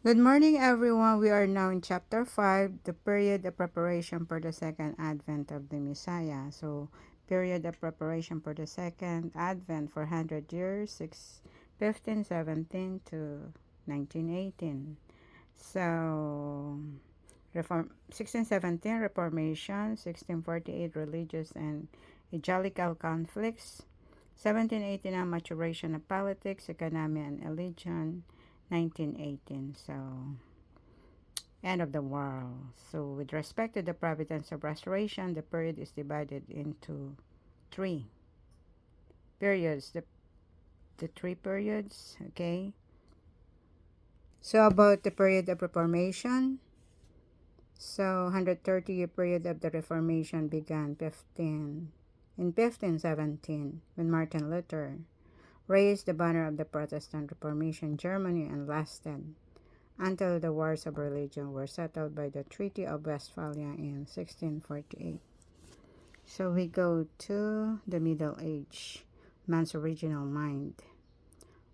Good morning, everyone. We are now in chapter 5, the period of preparation for the second advent of the Messiah. So, period of preparation for the second advent for 100 years, 1517 to 1918. So, 1617 Reformation, 1648 religious and ecumenical conflicts, 1789 maturation of politics, economy, and religion, 1918. So, end of the world. So, with respect to the providence of restoration, the period is divided into three periods. The three periods, okay? So, about the period of Reformation, so 130-year period of the Reformation began in 1517 when Martin Luther raised the banner of the Protestant Reformation in Germany and lasted until the wars of religion were settled by the Treaty of Westphalia in 1648. So we go to the Middle Age. Man's original mind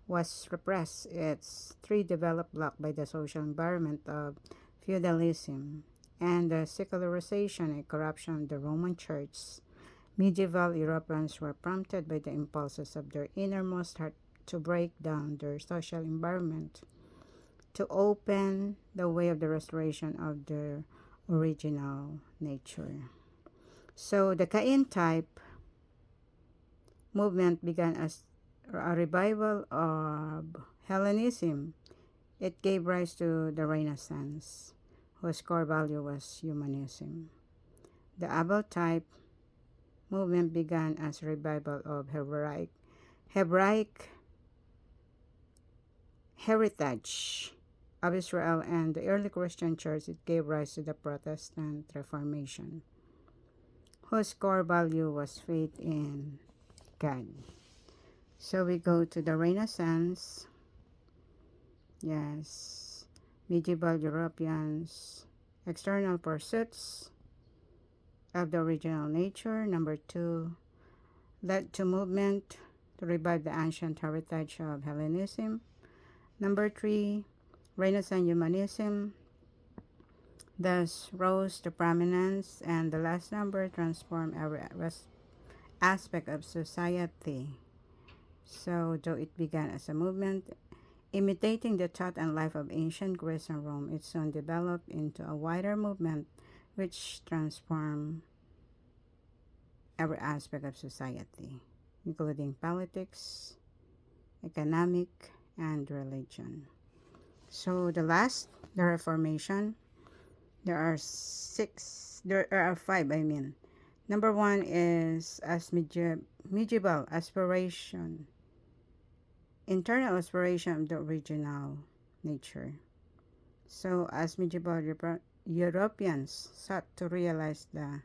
was repressed. Its three developed blocked by the social environment of feudalism and the secularization and corruption of the Roman Church. Medieval Europeans were prompted by the impulses of their innermost heart to break down their social environment to open the way of the restoration of their original nature. So the Cain type movement began as a revival of Hellenism. It gave rise to the Renaissance, whose core value was humanism. The Abel type movement began as a revival of Hebraic heritage of Israel and the early Christian church. It gave rise to the Protestant Reformation, whose core value was faith in God. So we go to the Renaissance. Yes, medieval Europeans, external pursuits of the original nature. Number two, led to movement to revive the ancient heritage of Hellenism. Number three, Renaissance humanism thus rose to prominence, and the last number transformed every aspect of society. So, though it began as a movement imitating the thought and life of ancient Greece and Rome, it soon developed into a wider movement which transformed every aspect of society, including politics, economic, and religion. So, the Reformation, there are five, I mean. Number one is as medieval aspiration, internal aspiration of the original nature. So, as medieval Europeans sought to realize the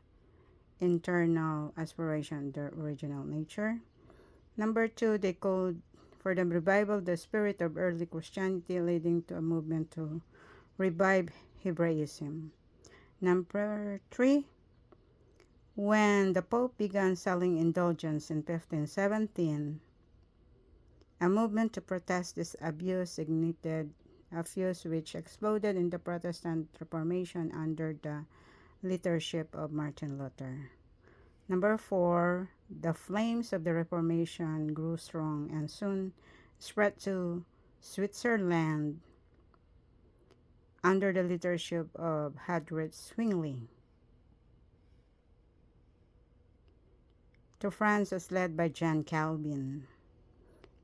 internal aspiration of the original nature. Number two, they called for the revival the spirit of early Christianity, leading to a movement to revive Hebraism. Number three, when the Pope began selling indulgence in 1517, a movement to protest this abuse ignited a fuse which exploded in the Protestant Reformation under the leadership of Martin Luther. Number four, the flames of the Reformation grew strong and soon spread to Switzerland under the leadership of Hadrid Zwingli, to France as led by John Calvin,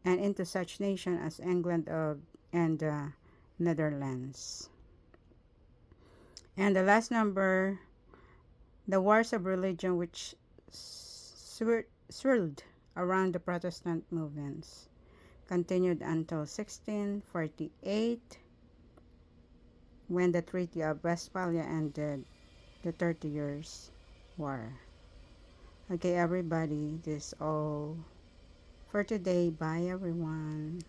and into such nations as England and the Netherlands. And the last number, the wars of religion which swirled around the Protestant movements continued until 1648 when the Treaty of Westphalia ended the 30 Years' War. Okay, everybody, this is all for today. Bye, everyone.